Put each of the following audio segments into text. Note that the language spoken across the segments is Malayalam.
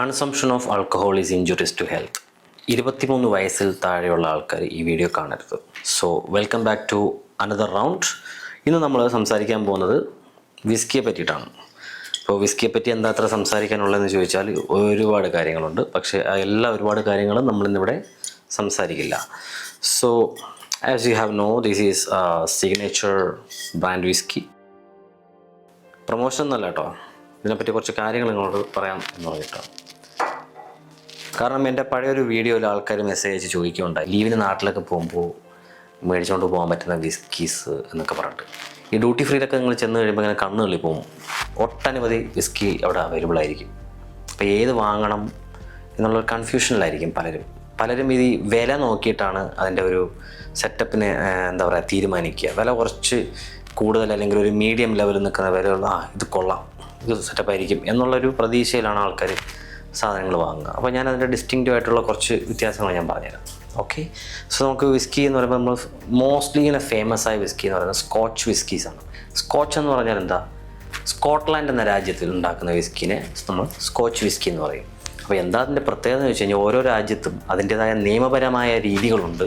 Consumption of alcohol is injuries to health. 23 വയസ്സിൽ താഴെയുള്ള ആൾക്കാർ ഈ വീഡിയോ കാണരുത്. So welcome back to another round. ഇന്ന് നമ്മൾ സംസാരിക്കാൻ പോകുന്നത് വിസ്കിയെ പറ്റിയിട്ടാണ്. അപ്പോൾ വിസ്കിയെ പറ്റി എന്താ അത്ര സംസാരിക്കാനുള്ളതെന്ന് ചോദിച്ചാൽ ഒരുപാട് കാര്യങ്ങളുണ്ട്. പക്ഷേ ഒരുപാട് കാര്യങ്ങളും നമ്മളിന്നിവിടെ സംസാരിക്കില്ല. So as you have know, this is Signature brand whisky. Promotion എന്നല്ല കേട്ടോ, ഇതിനെപ്പറ്റി കുറച്ച് കാര്യങ്ങൾ നിങ്ങളോട് പറയാം എന്ന് പറഞ്ഞിട്ടാണ്. കാരണം എൻ്റെ പഴയൊരു വീഡിയോയിൽ ആൾക്കാർ മെസ്സേജ് അയച്ച് ചോദിക്കുകയുണ്ടായി, ലീവിന് നാട്ടിലൊക്കെ പോകുമ്പോൾ മേടിച്ചുകൊണ്ട് പോകാൻ പറ്റുന്ന വിസ്കീസ് എന്നൊക്കെ പറഞ്ഞിട്ട്. ഈ ഡ്യൂട്ടി ഫ്രീയിലൊക്കെ നിങ്ങൾ ചെന്ന് കഴിയുമ്പോൾ ഇങ്ങനെ കണ്ണുള്ളി പോകും. ഒട്ടനവധി വിസ്കി അവിടെ അവൈലബിൾ ആയിരിക്കും. അപ്പോൾ ഏത് വാങ്ങണം എന്നുള്ളൊരു കൺഫ്യൂഷനിലായിരിക്കും പലരും ഇത് വില നോക്കിയിട്ടാണ് അതിൻ്റെ ഒരു സെറ്റപ്പിനെ തീരുമാനിക്കുക. വില കുറച്ച് കൂടുതൽ അല്ലെങ്കിൽ ഒരു മീഡിയം ലെവലിൽ നിൽക്കുന്ന വിലയുള്ള ഇത് കൊള്ളാം, ഇത് സെറ്റപ്പായിരിക്കും എന്നുള്ളൊരു പ്രതീക്ഷയിലാണ് ആൾക്കാർ സാധനങ്ങൾ വാങ്ങുക. അപ്പോൾ ഞാൻ അതിൻ്റെ ഡിസ്റ്റിങ്ക്റ്റീവ് ആയിട്ടുള്ള കുറച്ച് വ്യത്യാസങ്ങൾ ഞാൻ പറഞ്ഞുതരാം. ഓക്കെ, സോ നമുക്ക് വിസ്കി എന്ന് പറയുമ്പോൾ നമ്മൾ മോസ്റ്റ്ലി ഇങ്ങനെ ഫേമസ് ആയ വിസ്കി എന്ന് പറയുന്നത് സ്കോച്ച് വിസ്കീസാണ്. സ്കോച്ച് എന്ന് പറഞ്ഞാൽ എന്താ? സ്കോട്ട്ലാൻഡ് എന്ന രാജ്യത്തിൽ ഉണ്ടാക്കുന്ന വിസ്കിനെ നമ്മൾ സ്കോച്ച് വിസ്കി എന്ന് പറയും. അപ്പോൾ എന്താ അതിൻ്റെ പ്രത്യേകത എന്ന് വെച്ച് കഴിഞ്ഞാൽ ഓരോ രാജ്യത്തും അതിൻ്റേതായ നിയമപരമായ രീതികളുണ്ട്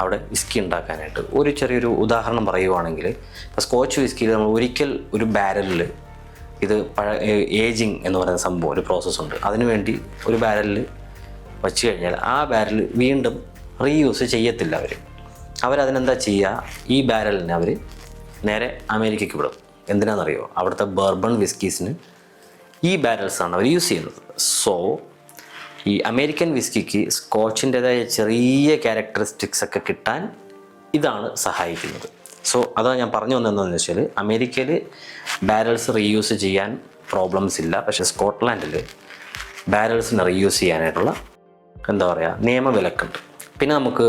അവിടെ വിസ്കി ഉണ്ടാക്കാനായിട്ട്. ഒരു ചെറിയൊരു ഉദാഹരണം പറയുവാണെങ്കിൽ, ഇപ്പോൾ സ്കോച്ച് വിസ്കിയിൽ നമ്മൾ ഒരിക്കൽ ഒരു ബാരലിൽ ഇത് ഏജിങ് എന്ന് പറയുന്ന സംഭവം ഒരു പ്രോസസ്സുണ്ട്. അതിനുവേണ്ടി ഒരു ബാരലിൽ വച്ച് കഴിഞ്ഞാൽ ആ ബാരൽ വീണ്ടും റീയൂസ് ചെയ്യത്തില്ല. അവരതിനെന്താ ചെയ്യുക, ഈ ബാരലിനെ അവർ നേരെ അമേരിക്കയ്ക്ക് വിടും. എന്തിനാണെന്നറിയോ? അവിടുത്തെ ബർബൺ വിസ്കീസിന് ഈ ബാരൽസാണ് അവർ യൂസ് ചെയ്യുന്നത്. സോ ഈ അമേരിക്കൻ വിസ്കിക്ക് സ്കോച്ചിൻ്റെതായ ചെറിയ ക്യാരക്ടറിസ്റ്റിക്സ് ഒക്കെ കിട്ടാൻ ഇതാണ് സഹായിക്കുന്നത്. സോ അതാണ് ഞാൻ പറഞ്ഞു വന്നതെന്ന് വെച്ചാൽ, അമേരിക്കയിൽ ബാരൽസ് റീയൂസ് ചെയ്യാൻ പ്രോബ്ലംസ് ഇല്ല. പക്ഷേ സ്കോട്ട്ലാൻഡിൽ ബാരൽസിന് റീയൂസ് ചെയ്യാനായിട്ടുള്ള നിയമവിലക്കുണ്ട്. പിന്നെ നമുക്ക്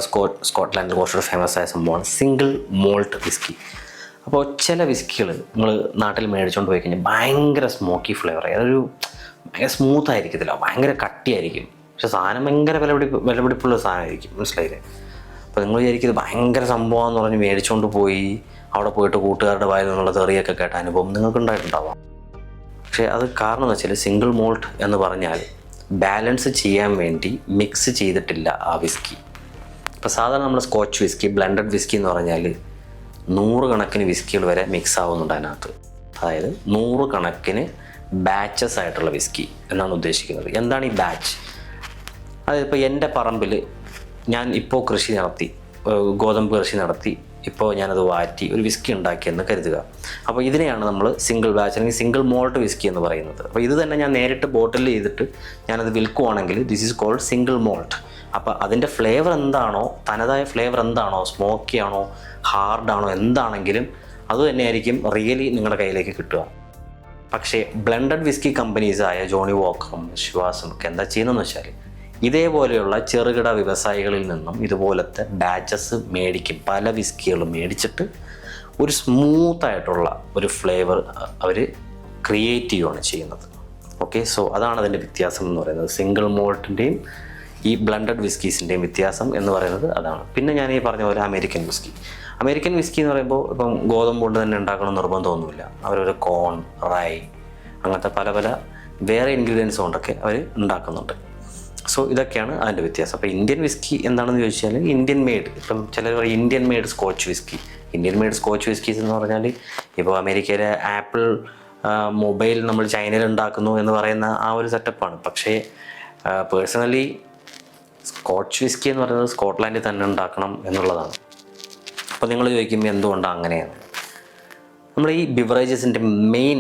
സ്കോട്ട്ലാൻഡിൽ കുറച്ചുകൂടെ ഫേമസ് ആയ സംഭവമാണ് സിംഗിൾ മോൾട്ട് വിസ്കി. അപ്പോൾ ചില വിസ്കികൾ നിങ്ങൾ നാട്ടിൽ മേടിച്ചുകൊണ്ട് പോയി കഴിഞ്ഞാൽ ഭയങ്കര സ്മോക്കി ഫ്ലേവർ, അതൊരു ഭയങ്കര സ്മൂത്ത് ആയിരിക്കത്തില്ല, ഭയങ്കര കട്ടിയായിരിക്കും. പക്ഷെ സാധനം ഭയങ്കര വിലപിടിപ്പുള്ള സാധനമായിരിക്കും, മനസ്സിലായില്ലേ? അപ്പോൾ നിങ്ങൾ വിചാരിക്കും ഇത് ഭയങ്കര സംഭവമാണെന്ന് പറഞ്ഞ് മേടിച്ചുകൊണ്ട് പോയി അവിടെ പോയിട്ട് കൂട്ടുകാരുടെ വായിൽ നിന്നുള്ള തെറിയൊക്കെ കേട്ട അനുഭവം നിങ്ങൾക്ക് ഉണ്ടായിട്ടുണ്ടാവാം. പക്ഷേ അത് കാരണം എന്ന് വെച്ചാൽ സിംഗിൾ മോൾട്ട് എന്ന് പറഞ്ഞാൽ ബാലൻസ് ചെയ്യാൻ വേണ്ടി മിക്സ് ചെയ്തിട്ടില്ല ആ വിസ്കി. ഇപ്പോൾ സാധാരണ നമ്മൾ സ്കോച്ച് വിസ്കി, ബ്ലെൻഡഡ് വിസ്കി എന്ന് പറഞ്ഞാൽ 100 കണക്കിന് വിസ്കികൾ വരെ മിക്സ് ആവുന്നുണ്ട് അതിനകത്ത്. അതായത് 100 കണക്കിന് ബാച്ചസ് ആയിട്ടുള്ള വിസ്കി എന്നാണ് ഉദ്ദേശിക്കുന്നത്. എന്താണ് ഈ ബാച്ച്? അതായത് ഇപ്പോൾ എൻ്റെ പറമ്പിൽ ഞാൻ ഇപ്പോൾ കൃഷി നടത്തി, ഗോതമ്പ് കൃഷി നടത്തി, ഇപ്പോൾ ഞാനത് വാറ്റി ഒരു വിസ്കി ഉണ്ടാക്കിയെന്ന് കരുതുക. അപ്പോൾ ഇതിനെയാണ് നമ്മൾ സിംഗിൾ ബാച്ച് അല്ലെങ്കിൽ സിംഗിൾ മോൾട്ട് വിസ്കി എന്ന് പറയുന്നത്. അപ്പോൾ ഇത് തന്നെ ഞാൻ നേരിട്ട് ബോട്ടിൽ ചെയ്തിട്ട് ഞാനത് വിൽക്കുവാണെങ്കിൽ this is called single malt. അപ്പോൾ അതിൻ്റെ ഫ്ലേവർ എന്താണോ, തനതായ ഫ്ലേവർ എന്താണോ, സ്മോക്കി ആണോ, ഹാർഡാണോ, എന്താണെങ്കിലും അത് തന്നെയായിരിക്കും റിയലി നിങ്ങളുടെ കയ്യിലേക്ക് കിട്ടുക. പക്ഷേ ബ്ലെൻഡഡ് വിസ്കി കമ്പനീസായ ജോണി വോക്കറും ഷിവാസും ഒക്കെ എന്താ ചെയ്യുന്നതെന്ന് വെച്ചാൽ, ഇതേപോലെയുള്ള ചെറുകിട വ്യവസായികളിൽ നിന്നും ഇതുപോലത്തെ ബാച്ചസ് മേടിക്കും. പല വിസ്കികളും മേടിച്ചിട്ട് ഒരു സ്മൂത്തായിട്ടുള്ള ഒരു ഫ്ലേവർ അവർ ക്രിയേറ്റ് ചെയ്യുകയാണ് ചെയ്യുന്നത്. ഓക്കെ, സോ അതാണ് അതിൻ്റെ വ്യത്യാസം എന്ന് പറയുന്നത്. സിംഗിൾ മോൾട്ടിൻ്റെയും ഈ ബ്ലെൻഡഡ് വിസ്കീസിൻ്റെയും വ്യത്യാസം എന്ന് പറയുന്നത് അതാണ്. പിന്നെ ഞാൻ ഈ പറഞ്ഞ പോലെ അമേരിക്കൻ വിസ്കി എന്ന് പറയുമ്പോൾ ഇപ്പം ഗോതമ്പ് കൊണ്ട് തന്നെ ഉണ്ടാക്കണം നിർബന്ധമൊന്നുമില്ല. അവരൊരു കോൺ, റൈ, അങ്ങനത്തെ പല വേറെ ഇൻഗ്രീഡിയൻസ് കൊണ്ടൊക്കെ അവർ ഉണ്ടാക്കുന്നുണ്ട്. സോ ഇതൊക്കെയാണ് അതിൻ്റെ വ്യത്യാസം. അപ്പോൾ ഇന്ത്യൻ വിസ്കി എന്താണെന്ന് ചോദിച്ചാൽ ഇന്ത്യൻ മെയ്ഡ്, ഇപ്പം ചിലർ പറയും Indian made Scotch whisky. Indian made Scotch whiskies എന്ന് പറഞ്ഞാൽ ഇപ്പോൾ അമേരിക്കയിലെ ആപ്പിൾ മൊബൈൽ നമ്മൾ ചൈനയിൽ ഉണ്ടാക്കുന്നു എന്ന് പറയുന്ന ആ ഒരു സെറ്റപ്പാണ്. പക്ഷേ പേഴ്സണലി സ്കോച്ച് വിസ്കി എന്ന് പറയുന്നത് സ്കോട്ട്ലാൻഡിൽ തന്നെ ഉണ്ടാക്കണം എന്നുള്ളതാണ്. അപ്പോൾ നിങ്ങൾ ചോദിക്കുമ്പോൾ എന്തുകൊണ്ടാണ് അങ്ങനെയാണ്? നമ്മൾ ഈ ബിവറേജസിൻ്റെ മെയിൻ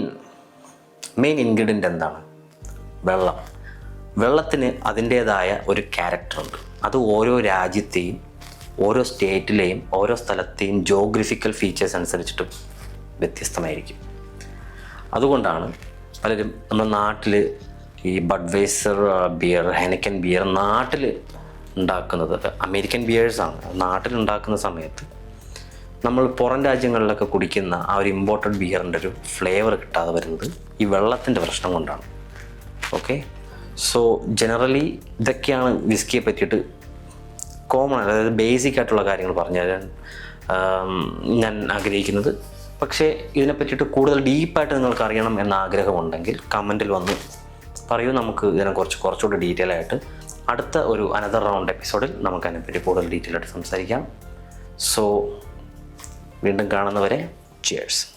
ഇൻഗ്രീഡിയൻ്റ് എന്താണ്? വെള്ളത്തിന് അതിൻ്റേതായ ഒരു ക്യാരക്ടറുണ്ട്. അത് ഓരോ രാജ്യത്തെയും, ഓരോ സ്റ്റേറ്റിലെയും, ഓരോ സ്ഥലത്തെയും ജോഗ്രഫിക്കൽ ഫീച്ചേഴ്സ് അനുസരിച്ചിട്ട് വ്യത്യസ്തമായിരിക്കും. അതുകൊണ്ടാണ് പലരും നമ്മുടെ നാട്ടിൽ ഈ ബഡ്വൈസർ ബിയർ, ഹെനക്കൻ ബിയർ നാട്ടിൽ ഉണ്ടാക്കുന്നത് അമേരിക്കൻ ബിയേഴ്സാണ്. നാട്ടിലുണ്ടാക്കുന്ന സമയത്ത് നമ്മൾ പുറം രാജ്യങ്ങളിലൊക്കെ കുടിക്കുന്ന ആ ഒരു ഇമ്പോർട്ടഡ് ബിയറിൻ്റെ ഒരു ഫ്ലേവർ കിട്ടാതെ വരുന്നത് ഈ വെള്ളത്തിൻ്റെ പ്രശ്നം കൊണ്ടാണ്. ഓക്കെ, സോ ജനറലി ഇതൊക്കെയാണ് വിസ്കിയെ പറ്റിയിട്ട് കോമൺ, അതായത് ബേസിക് ആയിട്ടുള്ള കാര്യങ്ങൾ പറഞ്ഞു തരാൻ ഞാൻ ആഗ്രഹിക്കുന്നത്. പക്ഷേ ഇതിനെ പറ്റിയിട്ട് കൂടുതൽ ഡീപ്പായിട്ട് നിങ്ങൾക്ക് അറിയണം എന്ന ആഗ്രഹമുണ്ടെങ്കിൽ കമൻറ്റിൽ വന്ന് പറയൂ, നമുക്ക് ഇതിനെക്കുറിച്ച് കുറച്ചുകൂടി ഡീറ്റെയിൽ ആയിട്ട് അടുത്ത ഒരു അനദർ റൗണ്ട് എപ്പിസോഡിൽ നമുക്ക് അതിനെപ്പറ്റി കൂടുതൽ ഡീറ്റെയിൽ ആയിട്ട് സംസാരിക്കാം. സോ വീണ്ടും കാണുന്നവരെ ചിയേഴ്സ്.